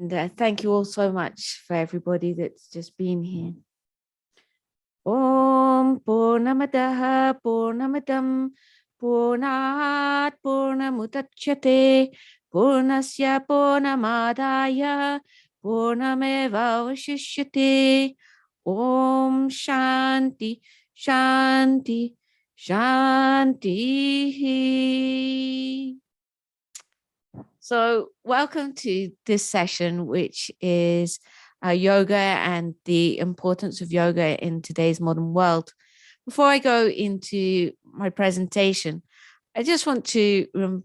And thank you all so much for everybody that's just been here. Om Purnamadaha Purnamadam Purnat Purnamudachyate Purnasya Purnamadaya Purnameva Vashishyate. Om Shanti Shanti Shanti. So welcome to this session, which is yoga and the importance of yoga in today's modern world. Before I go into my presentation, I just want to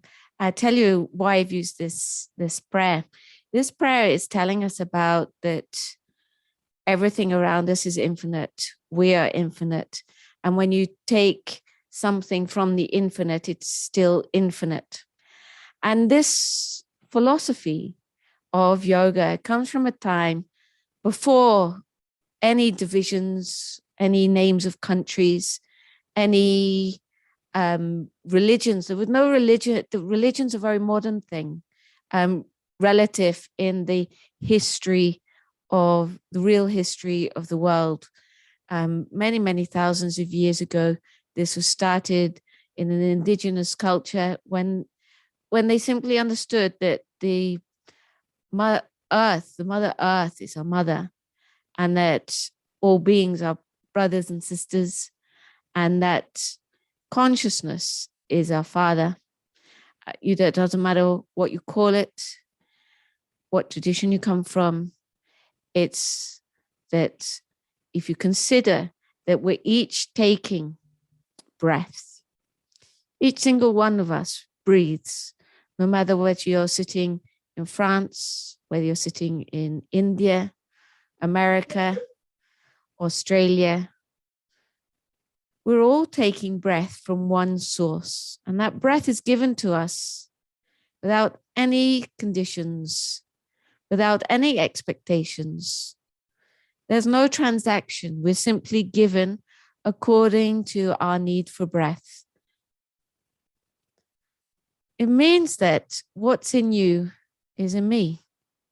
tell you why I've used this prayer. This prayer is telling us about that everything around us is infinite. We are infinite. And when you take something from the infinite, it's still infinite. And this philosophy of yoga comes from a time before any divisions, any names of countries, any religions. There was no religion. The religion's a very modern thing, relative in the history of the real history of the world. Many, many thousands of years ago, this was started in an indigenous culture when they simply understood that the Mother Earth is our mother, and that all beings are brothers and sisters, and that consciousness is our father. It doesn't matter what you call it, what tradition you come from. It's that if you consider that we're each taking breaths, each single one of us breathes, no matter whether you're sitting in France, whether you're sitting in India, America, Australia. We're all taking breath from one source, and that breath is given to us without any conditions, without any expectations. There's no transaction. We're simply given according to our need for breath. It means that what's in you is in me,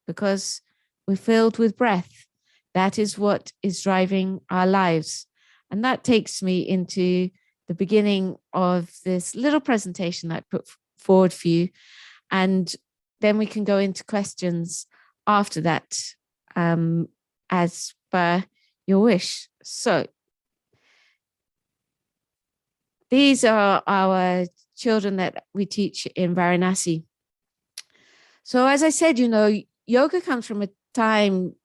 because we're filled with breath. That is what is driving our lives. And that takes me into the beginning of this little presentation I put forward for you. And then we can go into questions after that, as per your wish. So these are our children that we teach in Varanasi. So as I said, yoga comes from a time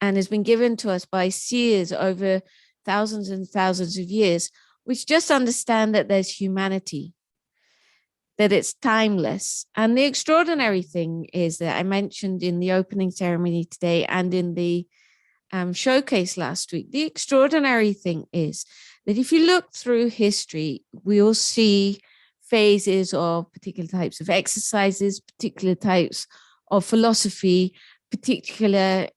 and has been given to us by seers over thousands and thousands of years, which just understand that there's humanity, that it's timeless. And the extraordinary thing is that I mentioned in the opening ceremony today and in the showcase last week, the extraordinary thing is that if you look through history, we'll see phases of particular types of exercises, particular types of philosophy, particular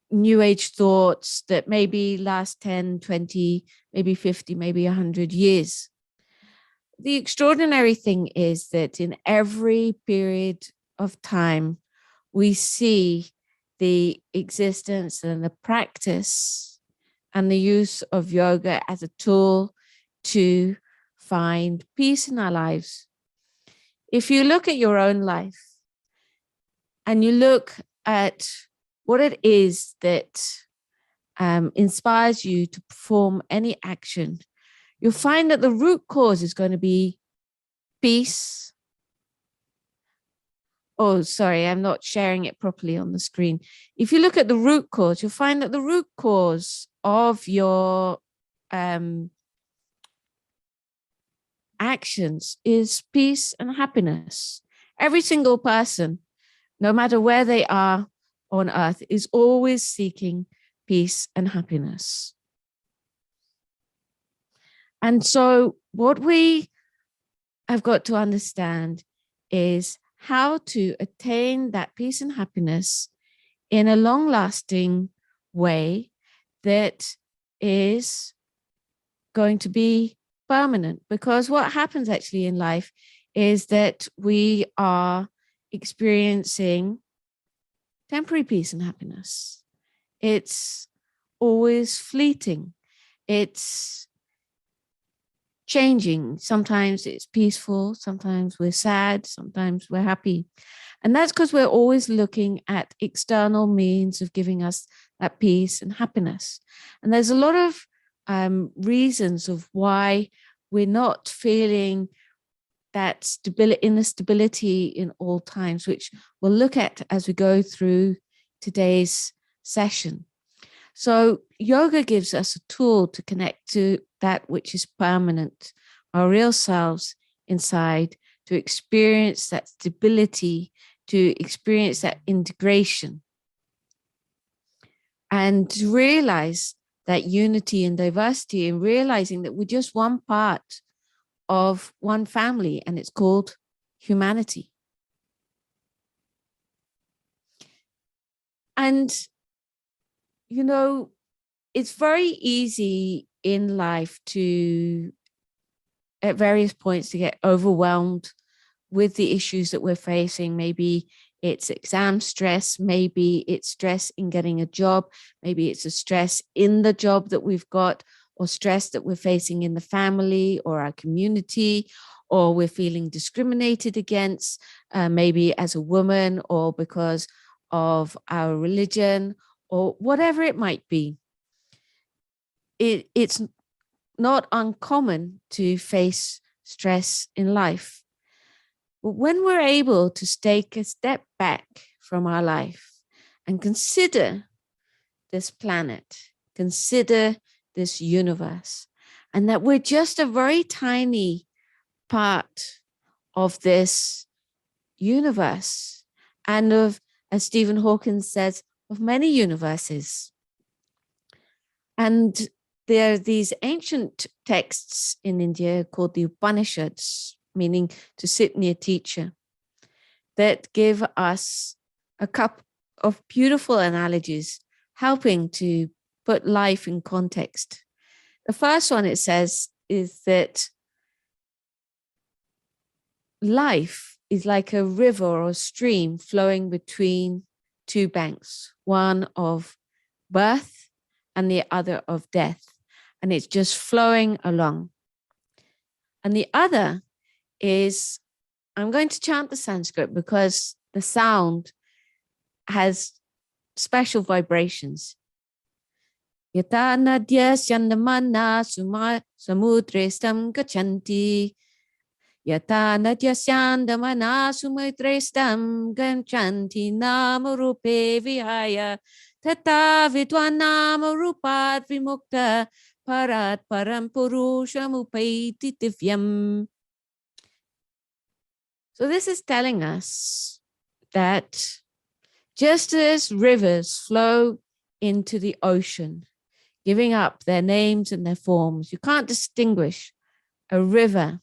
New Age thoughts that maybe last 10, 20, maybe 50, maybe 100 years. The extraordinary thing is that in every period of time, we see the existence and the practice and the use of yoga as a tool to find peace in our lives. If you look at your own life and you look at what it is that inspires you to perform any action, you'll find that the root cause is going to be peace. Oh, sorry, I'm not sharing it properly on the screen. If you look at the root cause, you'll find that the root cause of your actions is peace and happiness. Every single person, no matter where they are on earth, is always seeking peace and happiness. And so what we have got to understand is how to attain that peace and happiness in a long-lasting way that is going to be permanent. Because what happens actually in life is that we are experiencing temporary peace and happiness. It's always fleeting. It's changing. Sometimes it's peaceful, sometimes we're sad, sometimes we're happy. And that's because we're always looking at external means of giving us that peace and happiness. And there's a lot of reasons of why we're not feeling that inner stability in all times, which we'll look at as we go through today's session. So yoga gives us a tool to connect to that which is permanent, our real selves inside, to experience that stability, to experience that integration, and to realize that unity and diversity, and realizing that we're just one part of one family, and it's called humanity. And, you know, it's very easy in life to, at various points, to get overwhelmed with the issues that we're facing. Maybe it's exam stress, maybe it's stress in getting a job, maybe it's a stress in the job that we've got, or stress that we're facing in the family or our community, or we're feeling discriminated against, maybe as a woman, or because of our religion, or whatever it might be. It's not uncommon to face stress in life. But when we're able to take a step back from our life and consider this planet, consider this universe, and that we're just a very tiny part of this universe, and of, as Stephen Hawking says, of many universes. And there are these ancient texts in India called the Upanishads, meaning to sit near teacher, that give us a couple of beautiful analogies, helping to put life in context. The first one, it says, is that life is like a river or a stream flowing between two banks, one of birth and the other of death. And it's just flowing along. And the other is, I'm going to chant the Sanskrit because the sound has special vibrations. Yata nadya syandamana samudre stam gachanti. Yata nadya syandamana samudre stam gachanti namarupe vihaya. Tata vidwan namarupat vimukta parat param purusham upaiti divyam. So this is telling us that just as rivers flow into the ocean, giving up their names and their forms, you can't distinguish a river's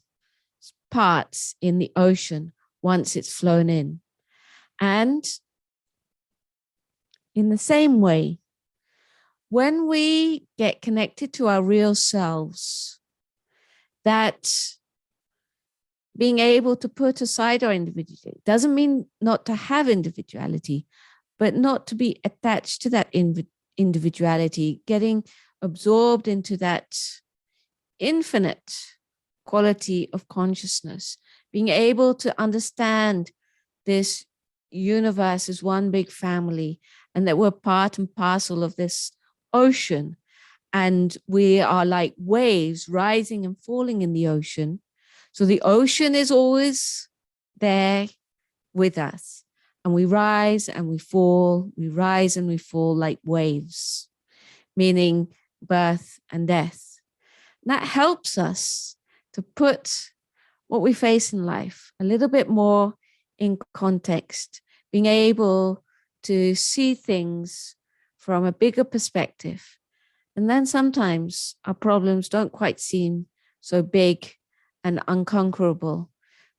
parts in the ocean once it's flown in. And in the same way, when we get connected to our real selves, that being able to put aside our individuality doesn't mean not to have individuality, but not to be attached to that individuality, getting absorbed into that infinite quality of consciousness, being able to understand this universe as one big family, and that we're part and parcel of this ocean, and we are like waves rising and falling in the ocean. So the ocean is always there with us, and we rise and we fall, we rise and we fall like waves, meaning birth and death. And that helps us to put what we face in life a little bit more in context, being able to see things from a bigger perspective. And then sometimes our problems don't quite seem so big and unconquerable,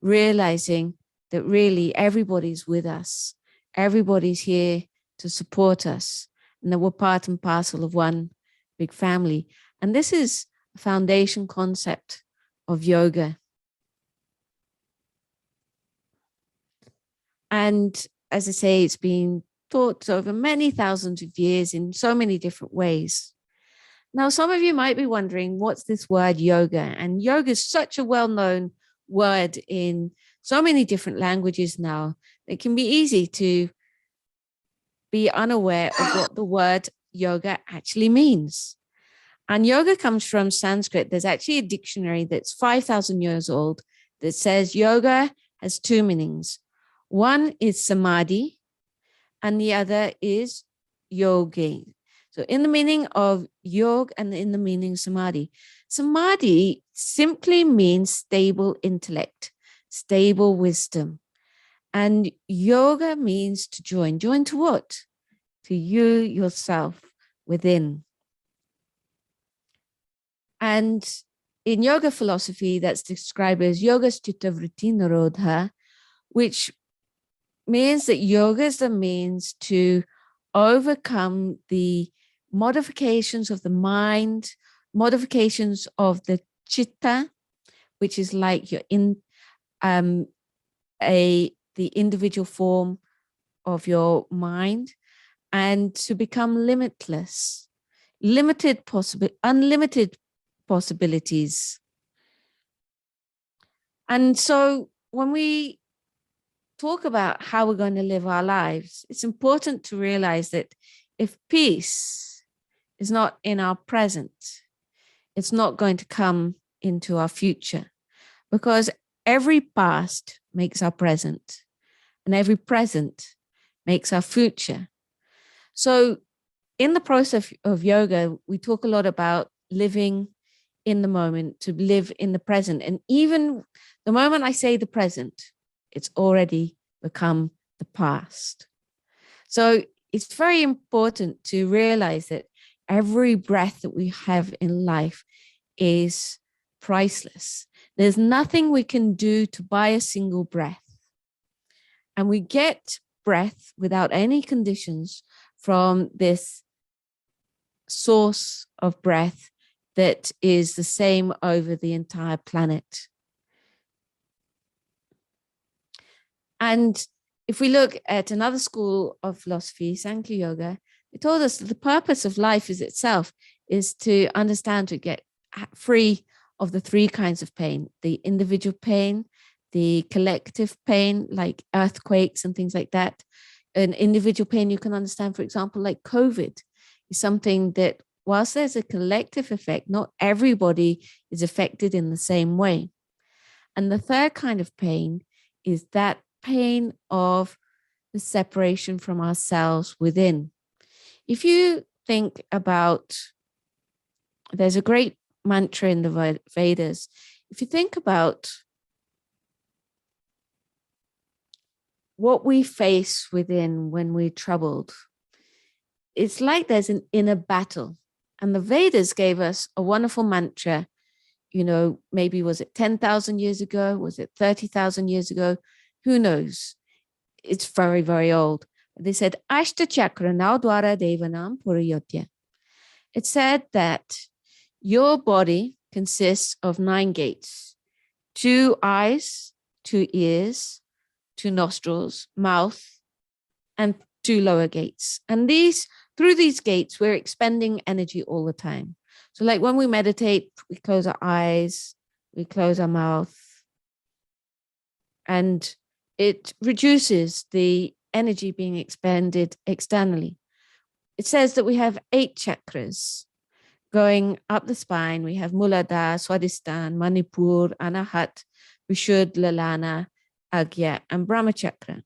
realizing that really everybody's with us, everybody's here to support us, and that we're part and parcel of one big family. And this is a foundation concept of yoga. And as I say, it's been taught over many thousands of years in so many different ways. Now, some of you might be wondering, what's this word yoga? And yoga is such a well-known word in so many different languages now. It can be easy to be unaware of what the word yoga actually means. And yoga comes from Sanskrit. There's actually a dictionary that's 5,000 years old that says yoga has two meanings. One is samadhi, and the other is yogi. So in the meaning of yoga and in the meaning of samadhi, samadhi simply means stable intellect, stable wisdom. And yoga means to join. Join to what? To you yourself within. And in yoga philosophy, that's described as yoga chitta vritti nirodha, which means that yoga is the means to overcome the modifications of the mind, modifications of the chitta, which is like you're in the individual form of your mind, and to become limitless, unlimited possibilities. And so when we talk about how we're going to live our lives, it's important to realize that if peace is not in our present, it's not going to come into our future, because every past makes our present and every present makes our future. So in the process of yoga, we talk a lot about living in the moment, to live in the present. And even the moment I say the present, it's already become the past. So it's very important to realize that every breath that we have in life is priceless. There's nothing we can do to buy a single breath. And we get breath without any conditions from this source of breath that is the same over the entire planet. And if we look at another school of philosophy, Sankhya Yoga, it told us that the purpose of life is itself is to understand, to get free of the three kinds of pain: the individual pain, the collective pain, like earthquakes and things like that. An individual pain you can understand, for example, like COVID, is something that, whilst there's a collective effect, not everybody is affected in the same way. And the third kind of pain is that pain of the separation from ourselves within. If you think about, there's a great mantra in the Vedas. If you think about what we face within when we're troubled, it's like there's an inner battle. And the Vedas gave us a wonderful mantra, maybe was it 10,000 years ago? Was it 30,000 years ago? Who knows? It's very, very old. They said, Ashta Chakra Naudwara Devanam Purayotya. It said that your body consists of 9 gates: 2 eyes, 2 ears, 2 nostrils, mouth, and 2 lower gates. And through these gates, we're expending energy all the time. So like when we meditate, we close our eyes, we close our mouth, and it reduces the energy being expended externally. It says that we have 8 chakras going up the spine. We have Muladhara, Swadhisthana, Manipur, Anahat, Vishuddha, Lalana, Agya, and Brahma chakra.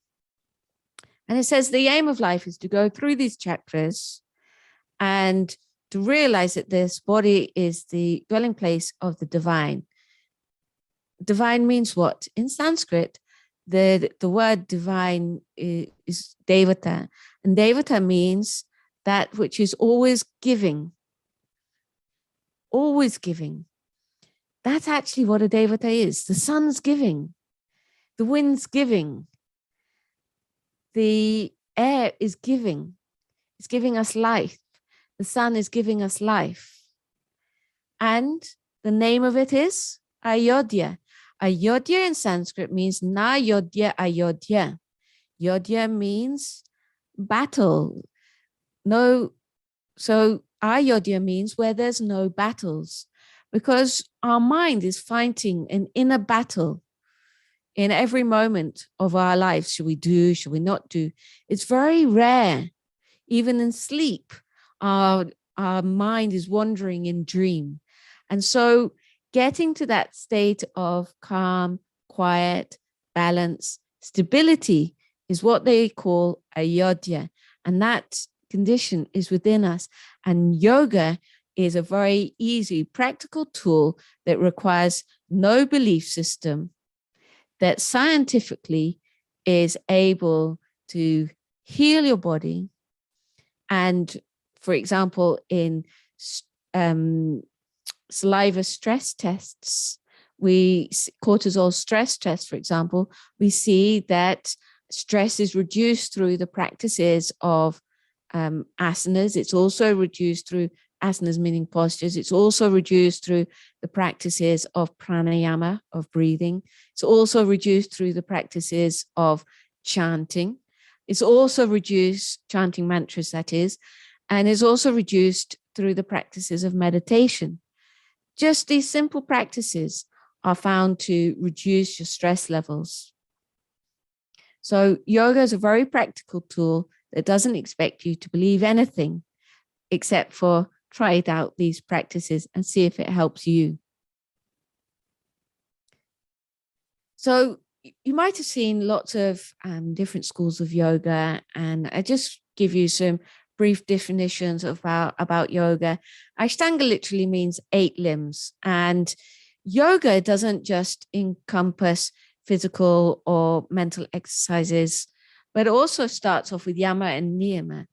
And it says the aim of life is to go through these chakras and to realize that this body is the dwelling place of the divine. Divine means what? In Sanskrit, the word divine is devata. And devata means that which is always giving. Always giving. That's actually what a devata is. The sun's giving. The wind's giving. The air is giving. It's giving us life. The sun is giving us life. And the name of it is Ayodhya. Ayodhya in Sanskrit means Na Yodhya Ayodhya. Yodhya means battle. No, so ayodhya means where there's no battles, because our mind is fighting an inner battle in every moment of our lives. Should we do? Should we not do? It's very rare. Even in sleep, our, our mind is wandering in dream. And so getting to that state of calm, quiet, balance, stability is what they call ayodhya. And that condition is within us. And yoga is a very easy, practical tool that requires no belief system, that scientifically is able to heal your body. And for example, in saliva stress tests, cortisol stress tests, for example, we see that stress is reduced through the practices of asanas. It's also reduced through asanas, meaning postures. It's also reduced through the practices of pranayama, of breathing. It's also reduced through the practices of chanting. It's also reduced, chanting mantras, that is, and is also reduced through the practices of meditation. Just these simple practices are found to reduce your stress levels. So yoga is a very practical tool that doesn't expect you to believe anything except for try it out, these practices, and see if it helps you. So you might have seen lots of different schools of yoga, and I just give you some brief definitions about yoga. Ashtanga literally means 8 limbs, and yoga doesn't just encompass physical or mental exercises, but it also starts off with yama and niyama,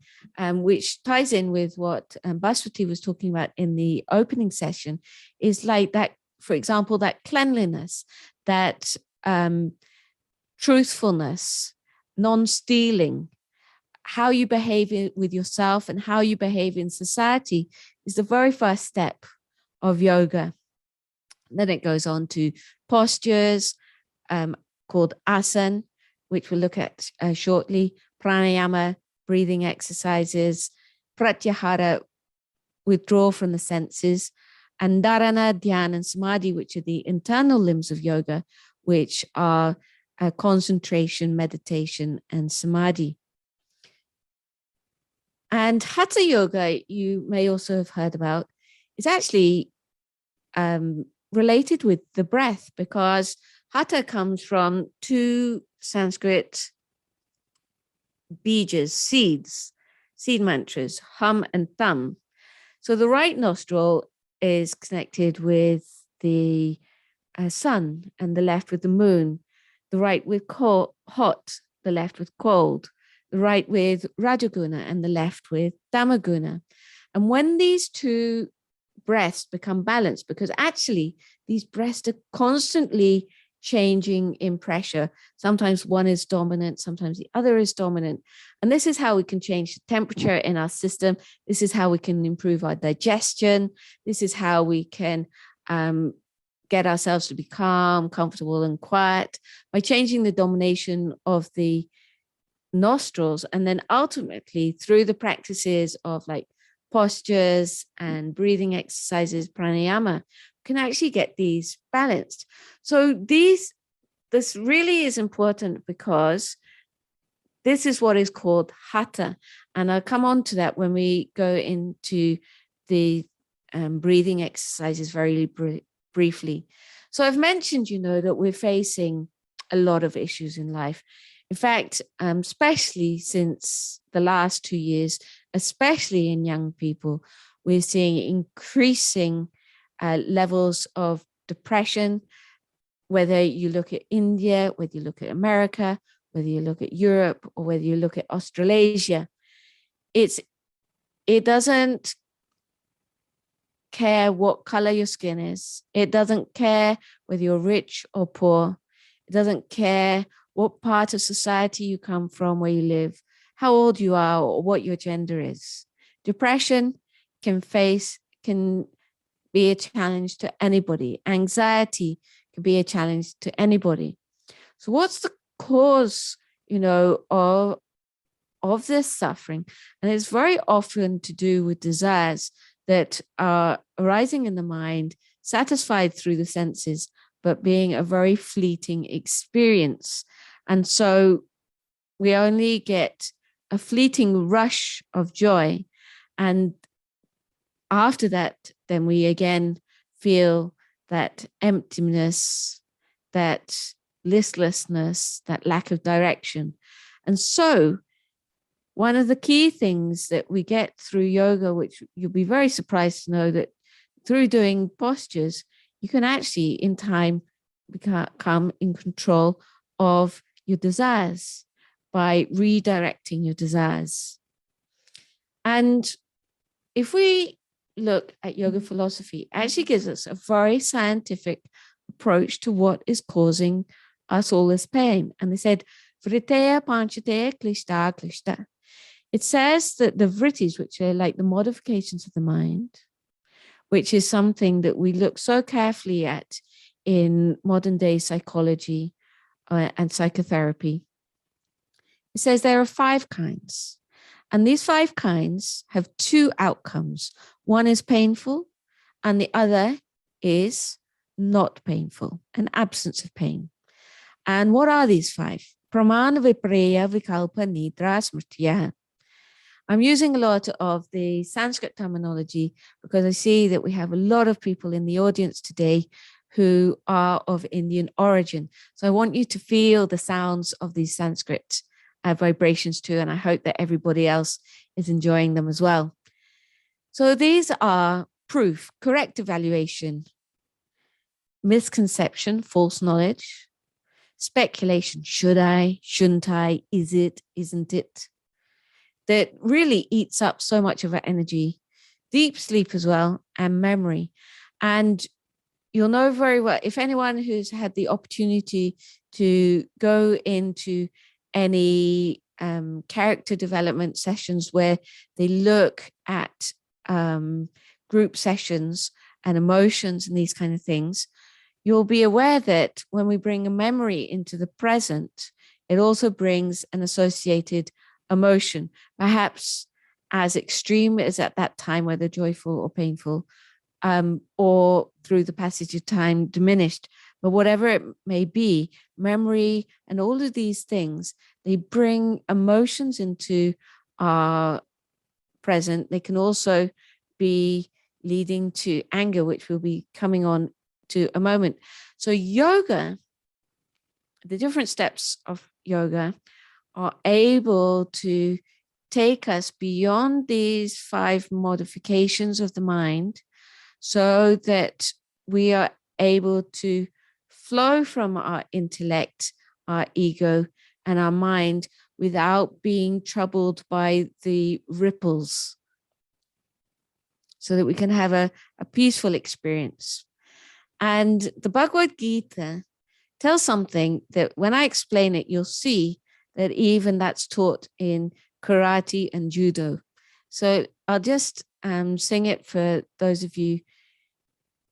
which ties in with what Bhaswati was talking about in the opening session, is like that, for example, that cleanliness, that truthfulness, non-stealing, how you behave with yourself and how you behave in society is the very first step of yoga. Then it goes on to postures called asana, which we'll look at shortly, pranayama, breathing exercises, pratyahara, withdraw from the senses, and dharana, dhyana, and samadhi, which are the internal limbs of yoga, which are concentration, meditation, and samadhi. And Hatha Yoga, you may also have heard about, is actually related with the breath, because Hatha comes from 2 Sanskrit bijas, seed mantras, hum and thum. So the right nostril is connected with the sun and the left with the moon, the right with hot, the left with cold, the right with Rajaguna and the left with Tamaguna. And when these 2 breaths become balanced, because actually these breaths are constantly changing in pressure. Sometimes one is dominant, sometimes the other is dominant. And this is how we can change the temperature in our system. This is how we can improve our digestion. This is how we can get ourselves to be calm, comfortable, and quiet by changing the domination of the nostrils. And then ultimately through the practices of like postures and breathing exercises, pranayama, can actually get these balanced. So this really is important, because this is what is called hatha. And I'll come on to that when we go into the breathing exercises very briefly. So I've mentioned, that we're facing a lot of issues in life. In fact, especially since the last 2 years, especially in young people, we're seeing increasing levels of depression, whether you look at India, whether you look at America, whether you look at Europe, or whether you look at Australasia. It doesn't care what color your skin is. It doesn't care whether you're rich or poor. It doesn't care what part of society you come from, where you live, how old you are, or what your gender is. Depression can be a challenge to anybody. Anxiety can be a challenge to anybody. So what's the cause, of of this suffering. And it's very often to do with desires that are arising in the mind, satisfied through the senses, but being a very fleeting experience. And so we only get a fleeting rush of joy. And after that, then we again feel that emptiness, that listlessness, that lack of direction. And so one of the key things that we get through yoga, which you'll be very surprised to know, that through doing postures, you can actually in time become in control of your desires by redirecting your desires. And if we look at yoga philosophy, it actually gives us a very scientific approach to what is causing us all this pain. And they said, Vrittaya Panchateya Klishta Klishta. It says that the vrittis, which are like the modifications of the mind, which is something that we look so carefully at in modern day psychology and psychotherapy. It says there are 5 kinds. And these 5 kinds have 2 outcomes. One is painful, and the other is not painful, an absence of pain. And what are these 5? Pramana Vipareya Vikalpa Nidra Smrtiya. I'm using a lot of the Sanskrit terminology because I see that we have a lot of people in the audience today who are of Indian origin. So I want you to feel the sounds of these Sanskrit vibrations too, and I hope that everybody else is enjoying them as well. So these are proof, correct evaluation, misconception, false knowledge, speculation, should I, shouldn't I, is it, isn't it, that really eats up so much of our energy, deep sleep as well, and memory. And you'll know very well, if anyone who's had the opportunity to go into any character development sessions where they look at group sessions and emotions and these kind of things, you'll be aware that when we bring a memory into the present, it also brings an associated emotion, perhaps as extreme as at that time, whether joyful or painful, or through the passage of time diminished. But whatever it may be, memory and all of these things, they bring emotions into our present. They can also be leading to anger, which we'll be coming on to a moment. So yoga, the different steps of yoga are able to take us beyond these 5 modifications of the mind so that we are able to flow from our intellect, our ego, and our mind without being troubled by the ripples, so that we can have a peaceful experience. And the Bhagavad Gita tells something that when I explain it, you'll see that even that's taught in karate and judo. So I'll just sing it for those of you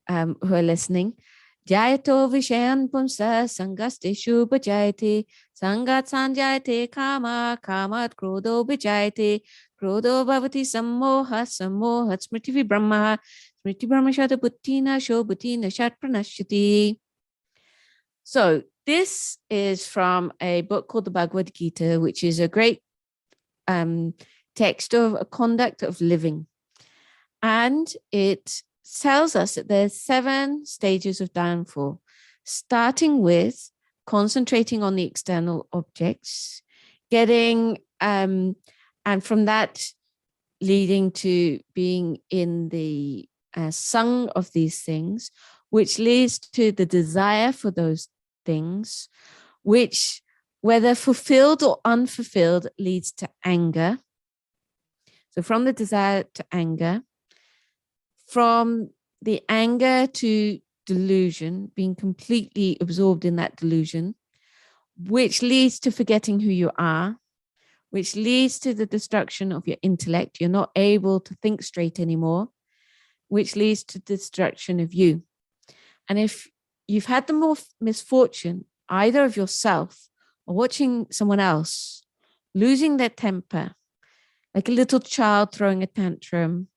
who are listening. Jayato Vishayan Punsa Sangaste Shubha Jayate Sangat Sanjayate Kama Kamat Krodo Vijayate Krodo Bhavati Sammoha Sammohat Smriti Brahma Smriti Brahma Shata Bhuttina Shobhutina Shat Pranashyati. So this is from a book called the Bhagavad Gita, which is a great text of a conduct of living. And it tells us that there's 7 stages of downfall, starting with concentrating on the external objects, getting, and from that leading to being in the sung of these things, which leads to the desire for those things, which, whether fulfilled or unfulfilled, leads to anger. So from the desire to anger, from the anger to delusion, being completely absorbed in that delusion, which leads to forgetting who you are, which leads to the destruction of your intellect. You're not able to think straight anymore, which leads to destruction of you. And if you've had the misfortune, either of yourself or watching someone else losing their temper, like a little child throwing a tantrum,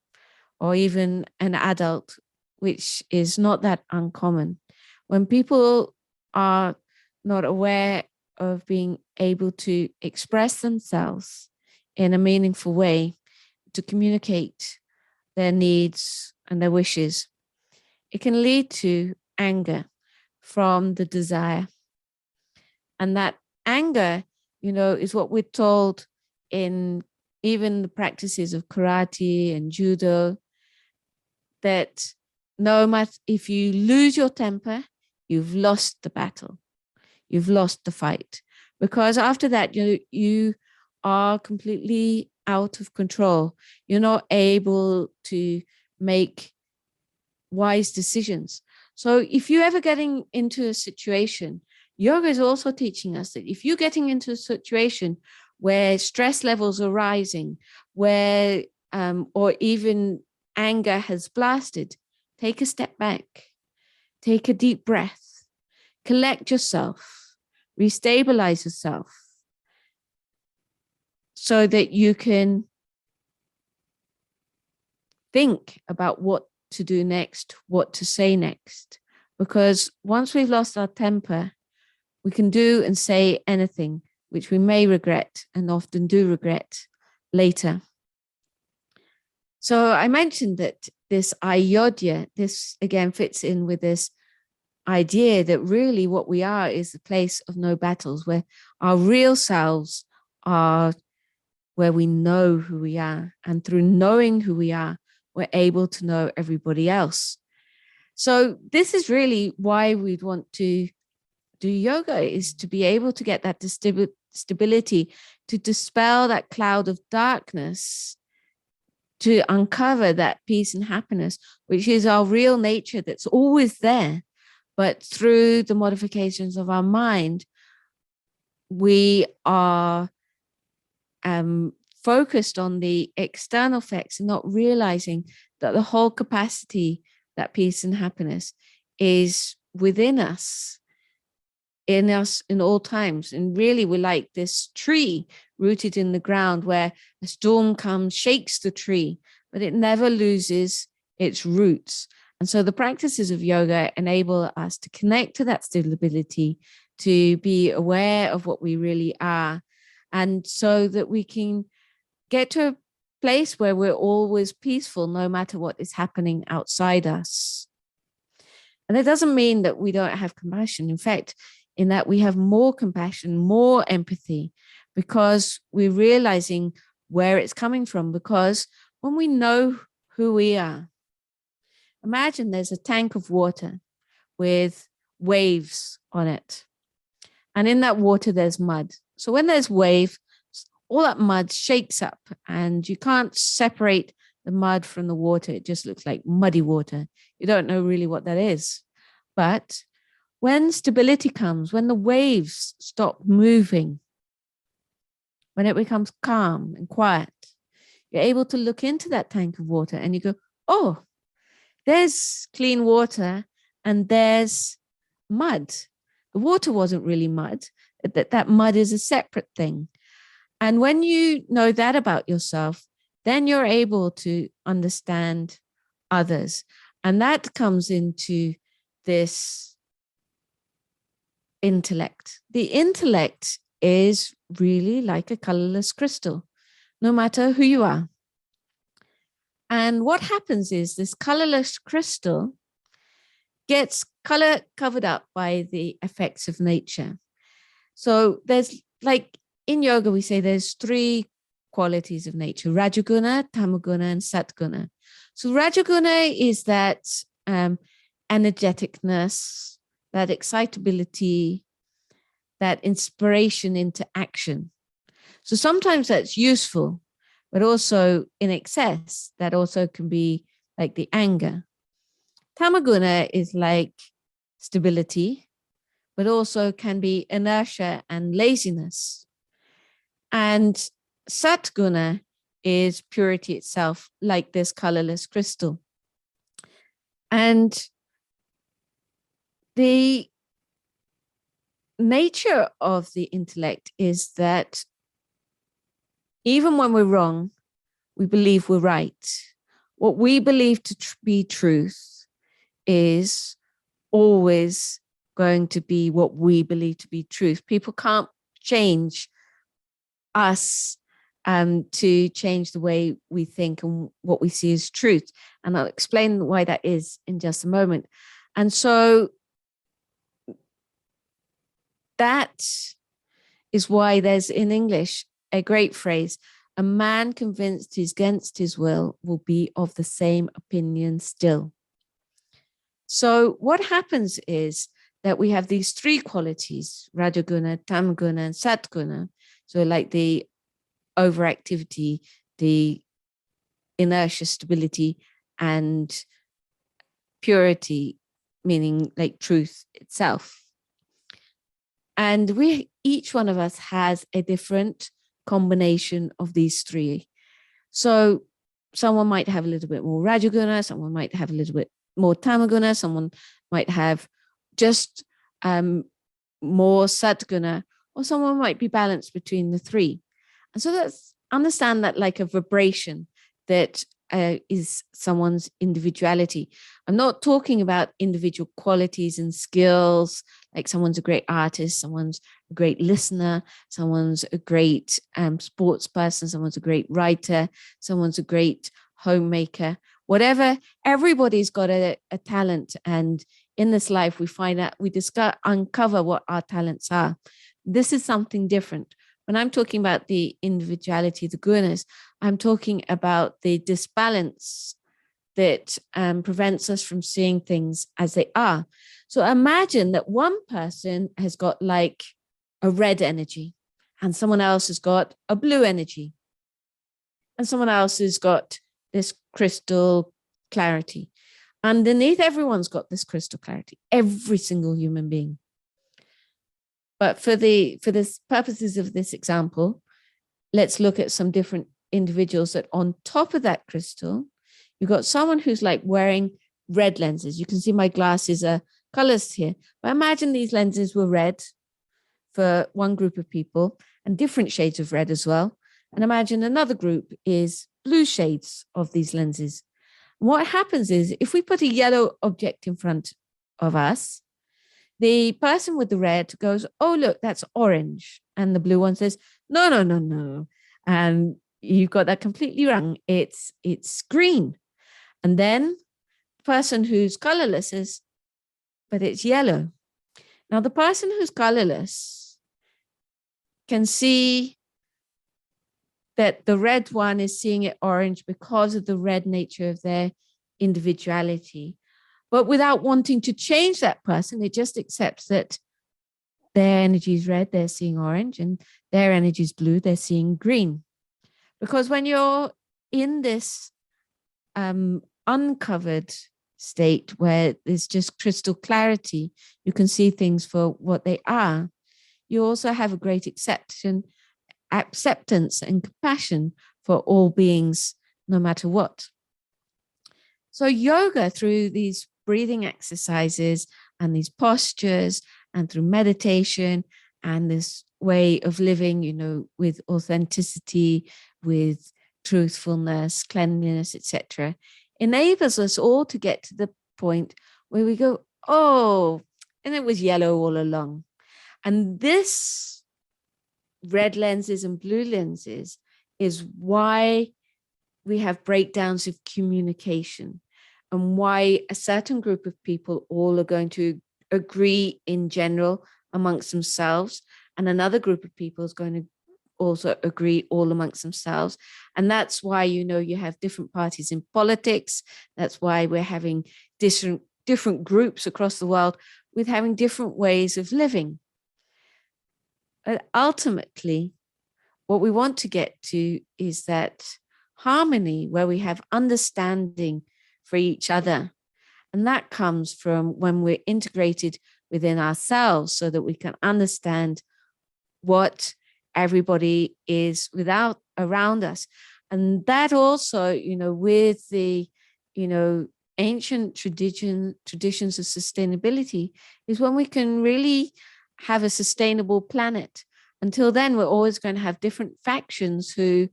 or even an adult, which is not that uncommon. When people are not aware of being able to express themselves in a meaningful way, to communicate their needs and their wishes, it can lead to anger from the desire. And that anger, is what we're told in even the practices of karate and judo, that no matter if you lose your temper, you've lost the battle, you've lost the fight, because after that you are completely out of control. You're not able to make wise decisions. So if you're ever getting into a situation, yoga is also teaching us that if you're getting into a situation where stress levels are rising, where or even anger has blasted, take a step back, take a deep breath, collect yourself, restabilize yourself, so that you can think about what to do next, what to say next. Because once we've lost our temper, we can do and say anything, which we may regret and often do regret later. So I mentioned that this ayodhya, this again fits in with this idea that really what we are is a place of no battles, where our real selves are, where we know who we are. And through knowing who we are, we're able to know everybody else. So this is really why we'd want to do yoga, is to be able to get that stability, to dispel that cloud of darkness, to uncover that peace and happiness, which is our real nature that's always there. But through the modifications of our mind, we are focused on the external effects and not realizing that the whole capacity, that peace and happiness, is within us, in all times. And really, we're like this tree rooted in the ground, where a storm comes, shakes the tree, but it never loses its roots. And so the practices of yoga enable us to connect to that stability, to be aware of what we really are, and so that we can get to a place where we're always peaceful, no matter what is happening outside us. And it doesn't mean that we don't have compassion. In fact, in that we have more compassion, more empathy, because we're realizing where it's coming from. Because when we know who we are, imagine there's a tank of water with waves on it. And in that water, there's mud. So when there's wave, all that mud shakes up and you can't separate the mud from the water. It just looks like muddy water. You don't know really what that is. But when stability comes, when the waves stop moving, when it becomes calm and quiet, you're able to look into that tank of water and you go, oh, there's clean water and there's mud. The water wasn't really mud. That mud is a separate thing. And when you know that about yourself, then you're able to understand others. And that comes into this intellect. The intellect is really like a colorless crystal, no matter who you are. And what happens is this colorless crystal gets color covered up by the effects of nature. So there's, like in yoga, we say there's 3 qualities of nature: Rajaguna, Tamaguna, and Satguna. So Rajaguna is that energeticness, that excitability, that inspiration into action. So sometimes that's useful, but also in excess, that also can be like the anger. Tamaguna is like stability, but also can be inertia and laziness. And Satguna is purity itself, like this colorless crystal. And the nature of the intellect is that Even when we're wrong, we believe we're right. What we believe to be truth is always going to be what we believe to be truth. People can't change us to change the way we think and what we see as truth. And I'll explain why that is in just a moment. And so that is why there's in English a great phrase: a man convinced he's against his will be of the same opinion still. So what happens is that we have these three qualities: Rajaguna, Tamaguna, and Satguna. So like the overactivity, the inertia, stability, and purity, meaning like truth itself. And each one of us has a different combination of these three. So someone might have a little bit more Rajaguna, someone might have a little bit more Tamaguna, someone might have just more Satguna, or someone might be balanced between the three. And so that's understand that like a vibration that is someone's individuality. I'm not talking about individual qualities and skills, like someone's a great artist, someone's a great listener, someone's a great sports person, someone's a great writer, someone's a great homemaker, whatever. Everybody's got a talent. And in this life, we find out, we uncover what our talents are. This is something different. When I'm talking about the individuality, the gunas, I'm talking about the disbalance that prevents us from seeing things as they are. So imagine that one person has got like a red energy, and someone else has got a blue energy, and someone else has got this crystal clarity. Underneath, everyone's got this crystal clarity, every single human being. But for the purposes of this example, let's look at some different individuals that on top of that crystal, you've got someone who's like wearing red lenses. You can see my glasses are colors here, but imagine these lenses were red for one group of people and different shades of red as well. And imagine another group is blue shades of these lenses. And what happens is if we put a yellow object in front of us, the person with the red goes, oh, look, that's orange. And the blue one says, no, no, no, no. And you've got that completely wrong. It's green. And then the person who's colorless says, but it's yellow. Now, the person who's colorless can see that the red one is seeing it orange because of the red nature of their individuality. But without wanting to change that person, it just accepts that their energy is red, they're seeing orange, and their energy is blue, they're seeing green. Because when you're in this uncovered state where there's just crystal clarity, you can see things for what they are. You also have a great acceptance and compassion for all beings, no matter what. So yoga, through these breathing exercises and these postures and through meditation and this way of living, you know, with authenticity, with truthfulness, cleanliness, etc., enables us all to get to the point where we go, oh, and it was yellow all along. And this red lenses and blue lenses is why we have breakdowns of communication and why a certain group of people all are going to agree in general amongst themselves, and another group of people is going to also agree all amongst themselves. And that's why, you know, you have different parties in politics. That's why we're having different groups across the world with having different ways of living. But ultimately, what we want to get to is that harmony where we have understanding for each other. And that comes from when we're integrated within ourselves so that we can understand what everybody is around us. And that also, you know, with the, you know, ancient traditions of sustainability is when we can really have a sustainable planet. Until then, we're always going to have different factions who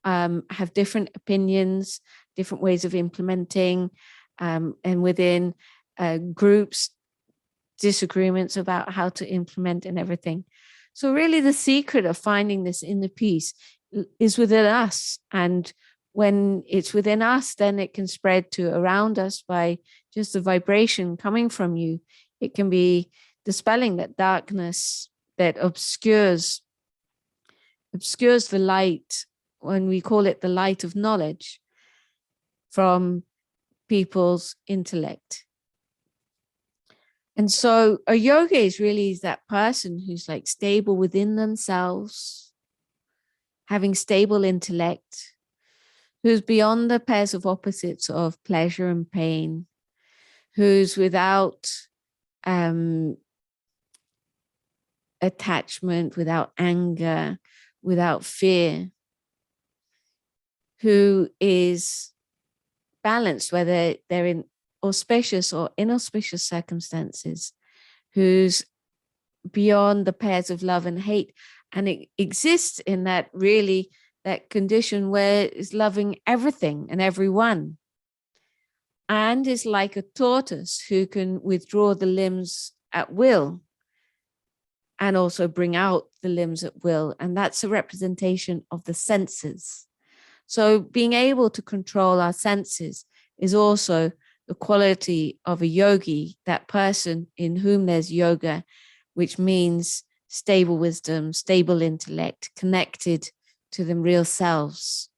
have different opinions, different ways of implementing, and within groups, disagreements about how to implement and everything. So really the secret of finding this inner peace is within us. And when it's within us, then it can spread to around us by just the vibration coming from you. It can be dispelling that darkness that obscures the light, when we call it the light of knowledge, from people's intellect. And so a yogi is really that person who's like stable within themselves, having stable intellect, who's beyond the pairs of opposites of pleasure and pain, who's without attachment, without anger, without fear, who is balanced, whether they're in auspicious or inauspicious circumstances, who's beyond the pairs of love and hate. And it exists in that really that condition where it's loving everything and everyone. And is like a tortoise who can withdraw the limbs at will and also bring out the limbs at will. And that's a representation of the senses. So being able to control our senses is also the quality of a yogi, that person in whom there's yoga, which means stable wisdom, stable intellect, connected to them real selves.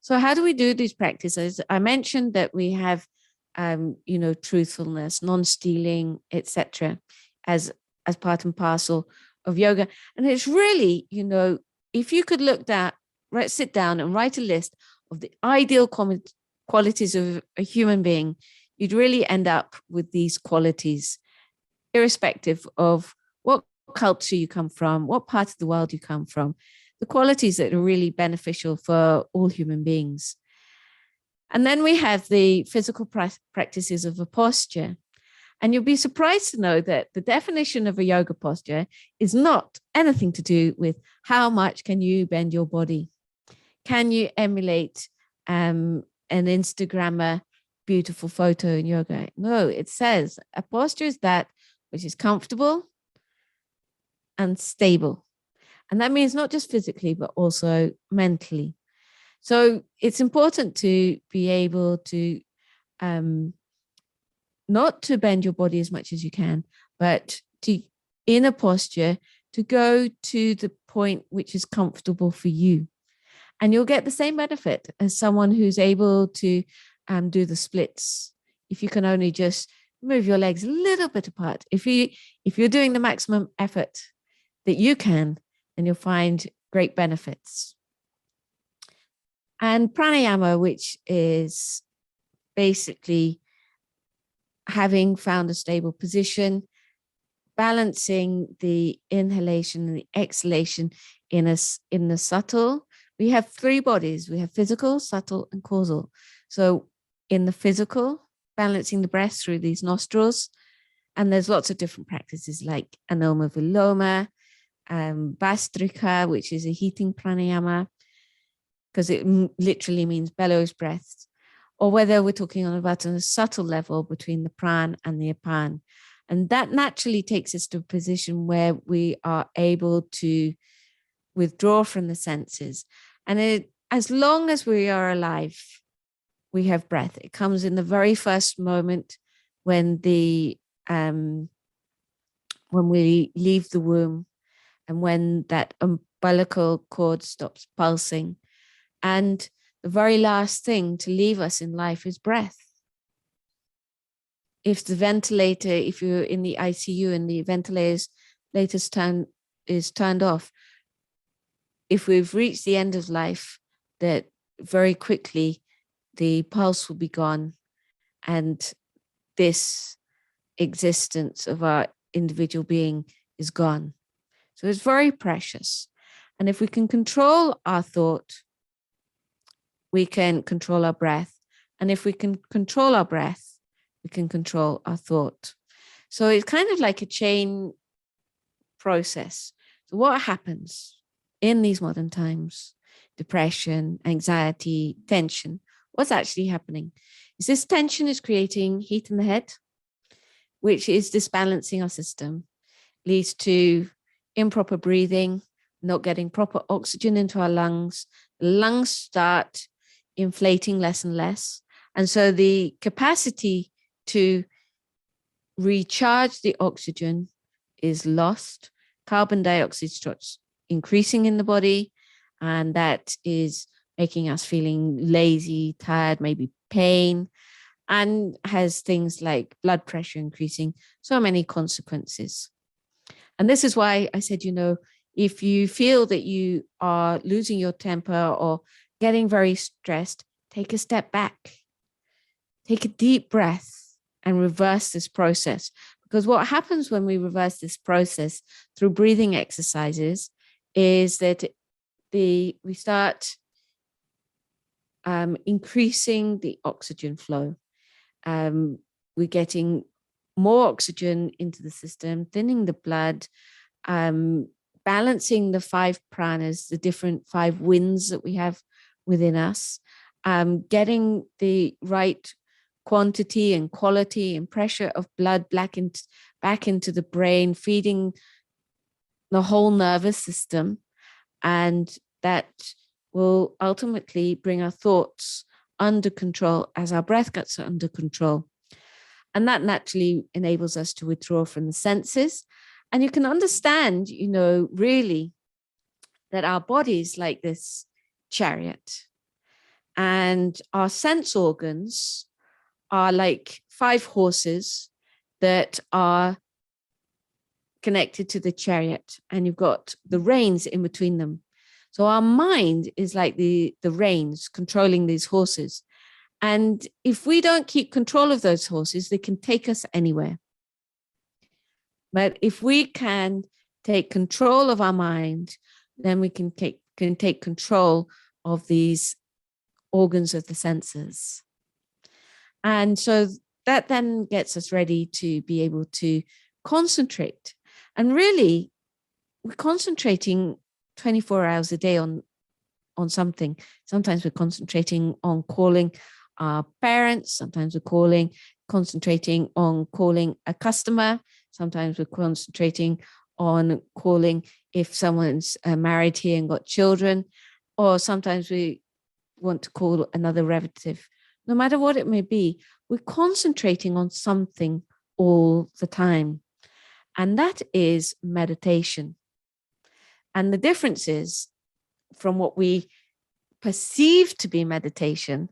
So how do we do these practices? I mentioned that we have, truthfulness, non-stealing, etc., as part and parcel of yoga. And it's really, if you could sit down and write a list of the ideal qualities of a human being, you'd really end up with these qualities, irrespective of what culture you come from, what part of the world you come from, the qualities that are really beneficial for all human beings. And then we have the physical practices of a posture. And you'll be surprised to know that the definition of a yoga posture is not anything to do with how much can you bend your body. Can you emulate an Instagrammer beautiful photo in yoga? No, it says a posture is that which is comfortable and stable. And that means not just physically, but also mentally. So it's important to be able to not to bend your body as much as you can, but to, in a posture, to go to the point which is comfortable for you. And you'll get the same benefit as someone who's able to do the splits. If you can only just move your legs a little bit apart, if you're doing the maximum effort that you can, then you'll find great benefits. And pranayama, which is basically having found a stable position, balancing the inhalation and the exhalation in the subtle. We have three bodies. We have physical, subtle, and causal. So in the physical, balancing the breath through these nostrils. And there's lots of different practices like anoma viloma, Bastrika, which is a heating pranayama, because it literally means bellows breath, or whether we're talking about on a subtle level between the pran and the apan. And that naturally takes us to a position where we are able to withdraw from the senses. And as long as we are alive, we have breath. It comes in the very first moment when when we leave the womb, and when that umbilical cord stops pulsing. And the very last thing to leave us in life is breath. If the ventilator, if you're in the ICU and the ventilator is turned off, if we've reached the end of life, that very quickly the pulse will be gone, and this existence of our individual being is gone. So it's very precious. And if we can control our thought, we can control our breath. And if we can control our breath, we can control our thought. So it's kind of like a chain process. So what happens in these modern times? Depression, anxiety, tension. What's actually happening is this tension is creating heat in the head, which is disbalancing our system, leads to improper breathing, not getting proper oxygen into our lungs. The lungs start inflating less and less. And so the capacity to recharge the oxygen is lost. Carbon dioxide starts increasing in the body, and that is making us feeling lazy, tired, maybe pain, and has things like blood pressure increasing, so many consequences. And this is why I said, if you feel that you are losing your temper or getting very stressed, take a step back, take a deep breath and reverse this process. Because what happens when we reverse this process through breathing exercises is that we start increasing the oxygen flow. We're getting more oxygen into the system, thinning the blood, balancing the 5 pranas, the different 5 winds that we have within us, getting the right quantity and quality and pressure of blood back into the brain, feeding the whole nervous system. And that will ultimately bring our thoughts under control as our breath gets under control. And that naturally enables us to withdraw from the senses. And you can understand, really that our body is like this chariot. And our sense organs are like 5 horses that are connected to the chariot. And you've got the reins in between them. So our mind is like the reins controlling these horses. And if we don't keep control of those horses, they can take us anywhere. But if we can take control of our mind, then we can take control of these organs of the senses. And so that then gets us ready to be able to concentrate. And really, we're concentrating 24 hours a day on something. Sometimes we're concentrating on calling our parents. Sometimes we're concentrating on calling a customer. Sometimes we're concentrating on calling if someone's married here and got children, or sometimes we want to call another relative. No matter what it may be, we're concentrating on something all the time. And that is meditation. And the difference is from what we perceive to be meditation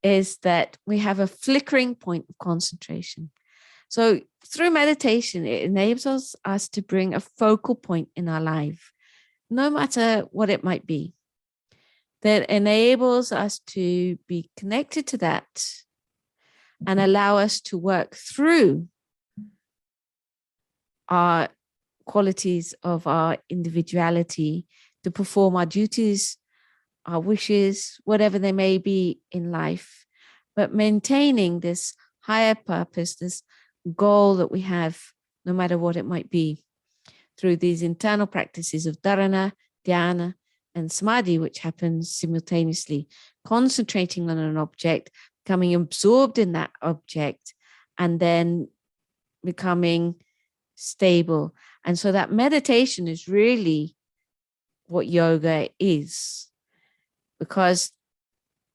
is that we have a flickering point of concentration. So through meditation, it enables us to bring a focal point in our life, no matter what it might be, that enables us to be connected to that and allow us to work through our qualities of our individuality, to perform our duties, our wishes, whatever they may be in life, but maintaining this higher purpose, this goal that we have, no matter what it might be, through these internal practices of dharana, dhyana, and samadhi, which happens simultaneously, concentrating on an object, becoming absorbed in that object, and then becoming stable. And so that meditation is really what yoga is, because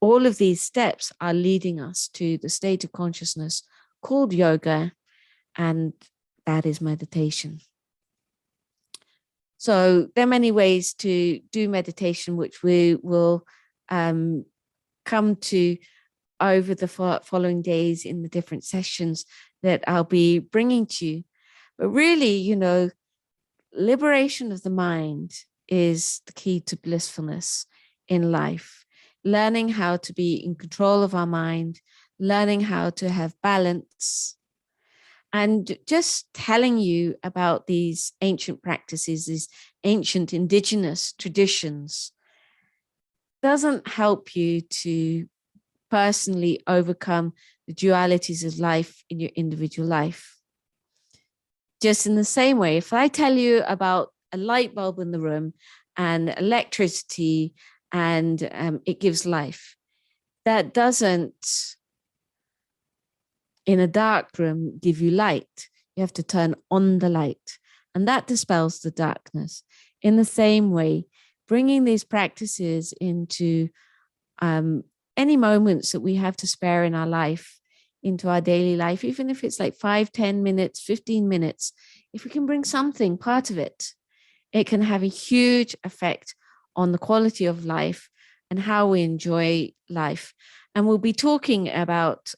all of these steps are leading us to the state of consciousness called yoga, and that is meditation. So there are many ways to do meditation, which we will come to over the following days in the different sessions that I'll be bringing to you. But really, liberation of the mind is the key to blissfulness in life. Learning how to be in control of our mind, learning how to have balance, and just telling you about these ancient practices, these ancient indigenous traditions, doesn't help you to personally overcome the dualities of life in your individual life. Just in the same way, if I tell you about a light bulb in the room and electricity, and it gives life. That doesn't, in a dark room, give you light. You have to turn on the light, and that dispels the darkness. In the same way, bringing these practices into any moments that we have to spare in our life, into our daily life, even if it's like 5, 10 minutes, 15 minutes, if we can bring something, part of it, it can have a huge effect on the quality of life and how we enjoy life. And we'll be talking about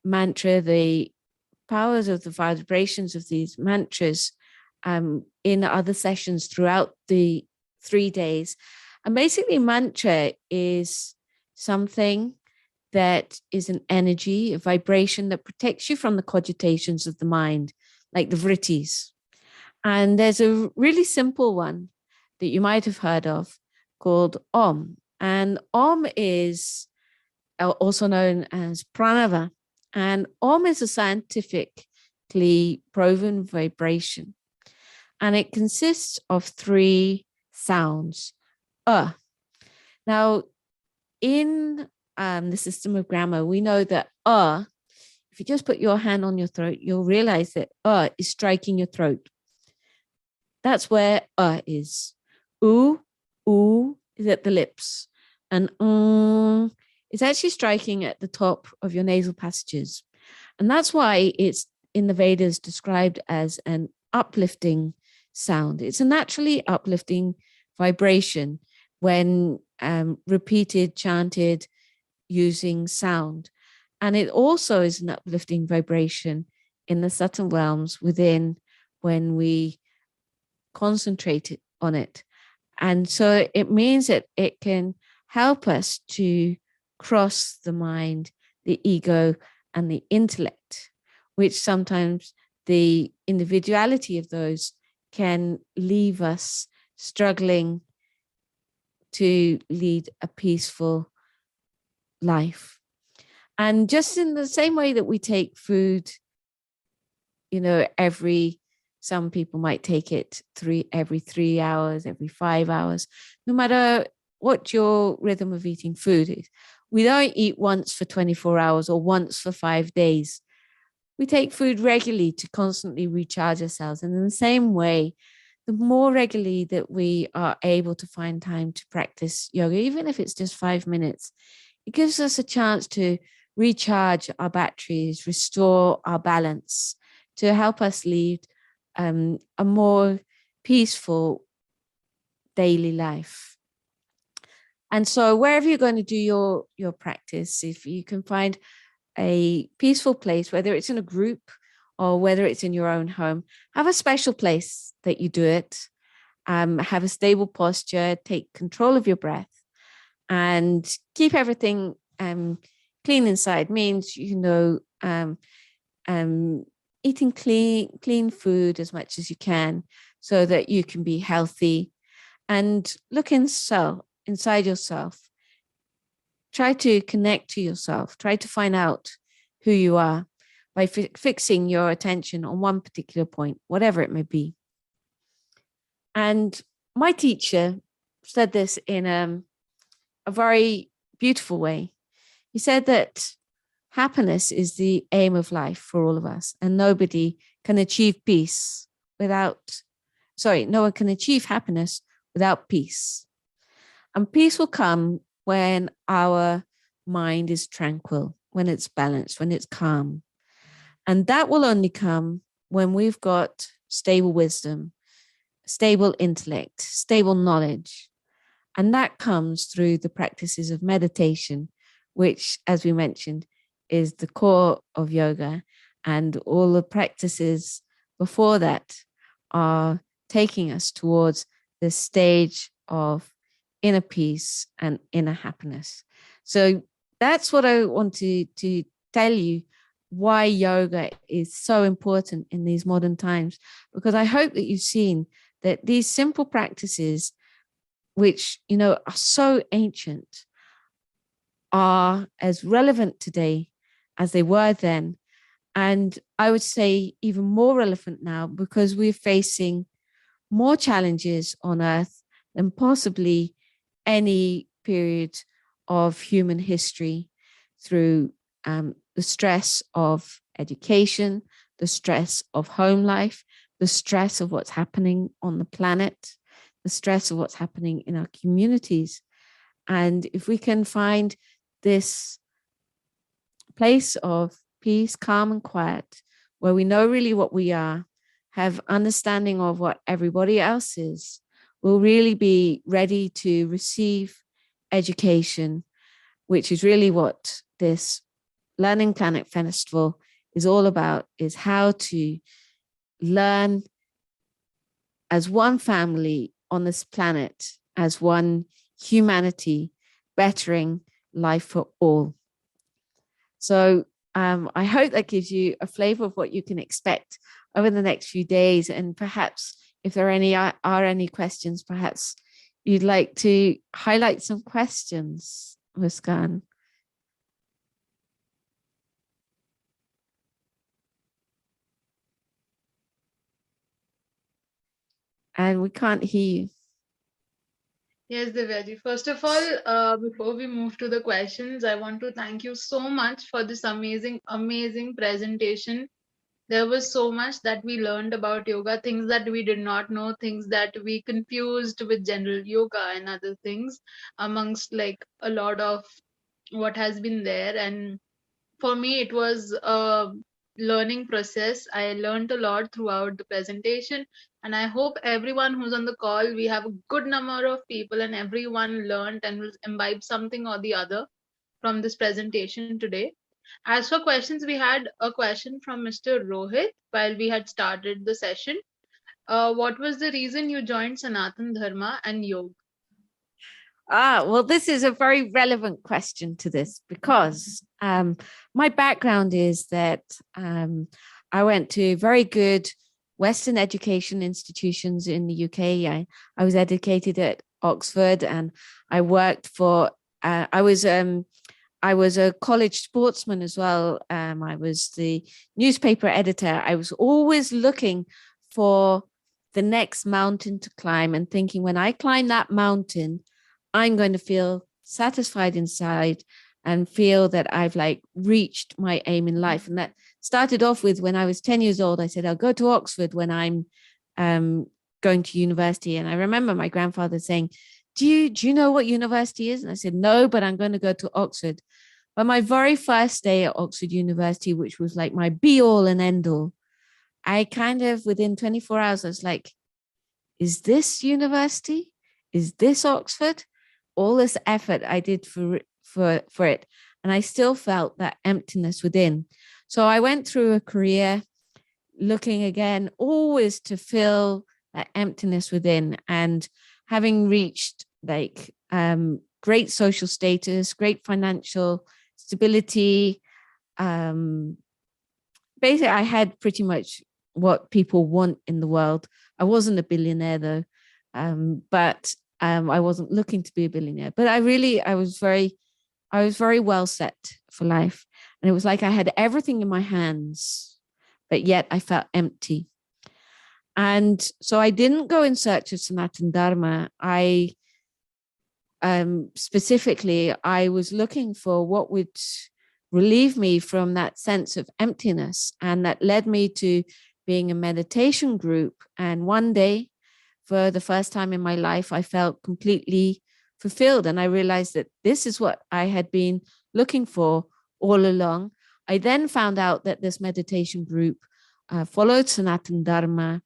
mantra, the powers of the vibrations of these mantras in other sessions throughout the 3 days. And basically, mantra is something that is an energy, a vibration that protects you from the cogitations of the mind, like the vrittis. And there's a really simple one that you might have heard of called Om. And Om is also known as Pranayama. And Om is a scientifically proven vibration. And it consists of 3 sounds. Now, in the system of grammar, we know that if you just put your hand on your throat, you'll realize that is striking your throat. That's where is. Ooh is at the lips. And is actually striking at the top of your nasal passages. And that's why it's in the Vedas described as an uplifting sound. It's a naturally uplifting vibration when repeated, chanted, using sound. And it also is an uplifting vibration in the subtle realms within when we concentrate on it. And so it means that it can help us to cross the mind, the ego, and the intellect, which sometimes the individuality of those can leave us struggling to lead a peaceful life. And just in the same way that we take food, some people might take it every 3 hours, every 5 hours, no matter what your rhythm of eating food is. We don't eat once for 24 hours or once for 5 days. We take food regularly to constantly recharge ourselves. And in the same way, the more regularly that we are able to find time to practice yoga, even if it's just 5 minutes, it gives us a chance to recharge our batteries, restore our balance, to help us lead a more peaceful daily life. And so wherever you're going to do your practice, if you can find a peaceful place, whether it's in a group or whether it's in your own home, have a special place that you do it, have a stable posture, take control of your breath, and keep everything clean inside. Means, eating clean food as much as you can so that you can be healthy, and look inside yourself. Try to connect to yourself. Try to find out who you are by fixing your attention on one particular point, whatever it may be. And my teacher said this in a very beautiful way. He said that happiness is the aim of life for all of us, and nobody can achieve no one can achieve happiness without peace. And peace will come when our mind is tranquil, when it's balanced, when it's calm. And that will only come when we've got stable wisdom, stable intellect, stable knowledge. And that comes through the practices of meditation, which, as we mentioned, is the core of yoga. And all the practices before that are taking us towards the stage of inner peace and inner happiness. So that's what I wanted to tell you, why yoga is so important in these modern times, because I hope that you've seen that these simple practices, which, are so ancient, are as relevant today as they were then. And I would say even more relevant now, because we're facing more challenges on Earth than possibly any period of human history, through the stress of education, the stress of home life, the stress of what's happening on the planet, the stress of what's happening in our communities. And if we can find this place of peace, calm, and quiet, where we know really what we are, have understanding of what everybody else is, we'll really be ready to receive education, which is really what this Learning Planet Festival is all about, is how to learn as one family on this planet, as one humanity, bettering life for all. So I hope that gives you a flavor of what you can expect over the next few days. And perhaps if there are any questions, perhaps you'd like to highlight some questions, Muskan. And we can't hear you. Yes, Divyaji. First of all, before we move to the questions, I want to thank you so much for this amazing, amazing presentation. There was so much that we learned about yoga, things that we did not know, things that we confused with general yoga and other things, amongst like a lot of what has been there. And for me, it was a learning process. I learned a lot throughout the presentation, and I hope everyone who's on the call, we have a good number of people, and everyone learned and will imbibe something or the other from this presentation today. As for questions, we had a question from Mr. Rohit while we had started the session. What was the reason you joined Sanatan Dharma and Yoga? Well, this is a very relevant question to this, because my background is that I went to very good Western education institutions in the UK. I was educated at Oxford, and I worked for, I was a college sportsman as well. I was the newspaper editor. I was always looking for the next mountain to climb and thinking, when I climb that mountain, I'm going to feel satisfied inside and feel that I've like reached my aim in life. And that started off with when I was 10 years old. I said, I'll go to Oxford when I'm going to university. And I remember my grandfather saying, do you know what university is? And I said, no, but I'm going to go to Oxford. But my very first day at Oxford University, which was like my be all and end all, I kind of, within 24 hours, I was like, is this university? Is this Oxford? All this effort I did for it, and I still felt that emptiness within. So I went through a career looking again, always to fill that emptiness within, and having reached like great social status, great financial stability. Basically, I had pretty much what people want in the world. I wasn't a billionaire though, but I wasn't looking to be a billionaire. But I was very well set for life, and it was like I had everything in my hands, but yet I felt empty. And so I didn't go in search of Sanatana Dharma. I specifically, I was looking for what would relieve me from that sense of emptiness. And that led me to being a meditation group. And one day, for the first time in my life, I felt completely fulfilled. And I realized that this is what I had been looking for all along. I then found out that this meditation group followed Sanatana Dharma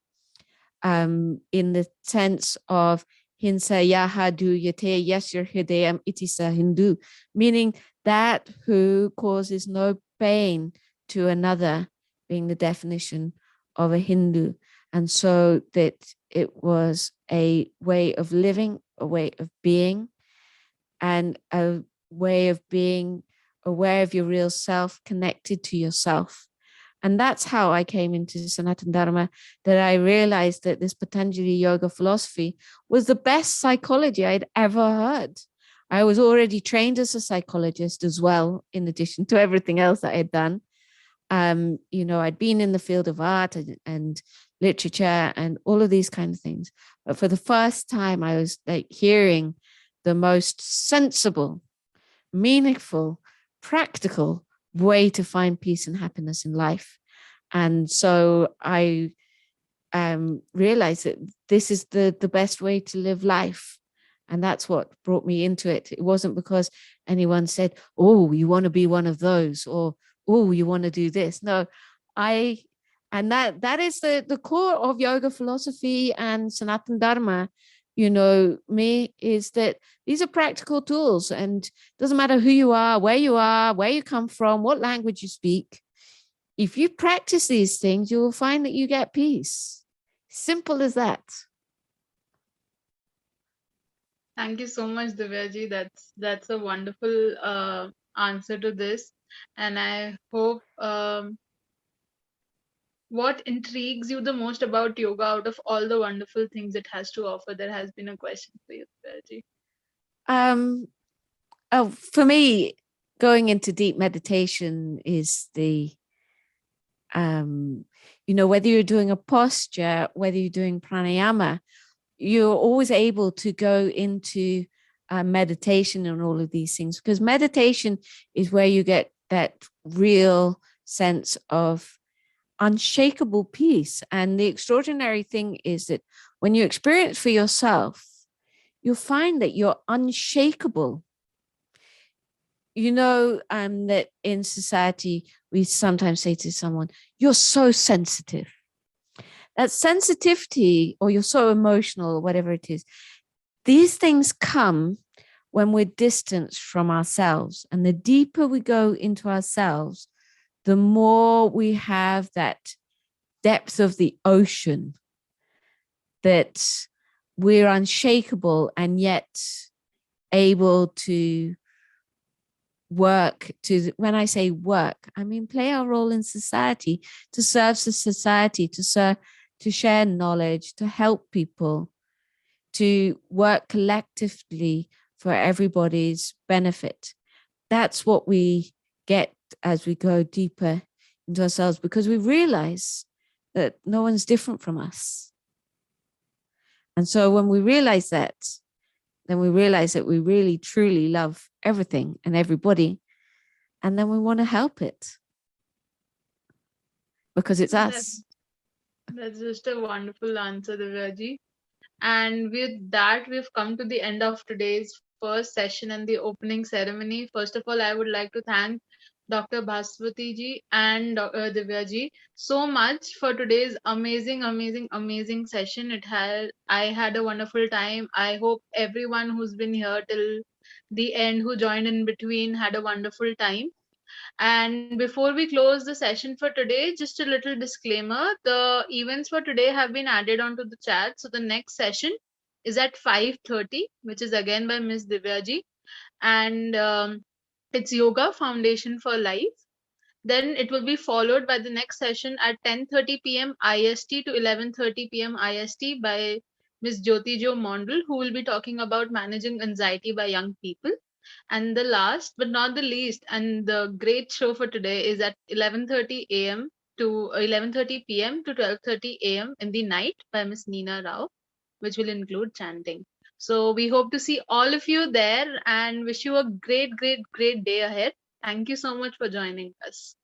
in the sense of Hinsa Yahadu Yate Yashir Hidayam Itisa Hindu, meaning that who causes no pain to another, being the definition of a Hindu. And so that it was a way of living, a way of being, and a way of being aware of your real self, connected to yourself. And that's how I came into Sanatana Dharma, that I realized that this Patanjali yoga philosophy was the best psychology I'd ever heard. I was already trained as a psychologist as well, in addition to everything else that I had done. I'd been in the field of art and literature and all of these kind of things. But for the first time, I was like hearing the most sensible, meaningful, practical way to find peace and happiness in life. And so I realized that this is the best way to live life. And that's what brought me into it. It wasn't because anyone said, oh, you want to be one of those, or oh, you want to do this. No, and that is the core of yoga philosophy and Sanatana Dharma, me, is that these are practical tools, and it doesn't matter who you are, where you come from, what language you speak. If you practice these things, you will find that you get peace. Simple as that. Thank you so much, Divyaji. That's a wonderful answer to this, and I hope. What intrigues you the most about yoga out of all the wonderful things it has to offer? There has been a question for you, Divyaji. For me, going into deep meditation is whether you're doing a posture, whether you're doing pranayama, you're always able to go into meditation and all of these things, because meditation is where you get that real sense of unshakable peace. And the extraordinary thing is that when you experience for yourself, you'll find that you're unshakable. That in society, we sometimes say to someone, you're so sensitive. That sensitivity, or you're so emotional, or whatever it is, these things come when we're distanced from ourselves. And the deeper we go into ourselves, the more we have that depth of the ocean, that we're unshakable and yet able to work. When I say work, I mean play our role in society, to serve the society, to share knowledge, to help people, to work collectively for everybody's benefit. That's what we get as we go deeper into ourselves, because we realize that no one's different from us. And so when we realize that, then we realize that we really, truly love everything and everybody. And then we want to help it because it's us. That's just a wonderful answer, Divyaji. And with that, we've come to the end of today's first session and the opening ceremony. First of all, I would like to thank Dr. Bhaswati ji and Divya ji so much for today's amazing session. I had a wonderful time. I hope everyone who's been here till the end, who joined in between, had a wonderful time. And before we close the session for today, just a little disclaimer. The events for today have been added onto the chat. So the next session is at 5:30, which is again by Miss Divyaji. And it's Yoga Foundation for Life. Then it will be followed by the next session at 10:30 p.m. IST to 11:30 p.m. IST by Miss Jyoti Jo Mondal, who will be talking about managing anxiety by young people. And the last but not the least, and the great show for today, is at 11:30 a.m. to 11:30 p.m. to 12:30 a.m. in the night by Miss Neena Rao, which will include chanting. So we hope to see all of you there and wish you a great day ahead. Thank you so much for joining us.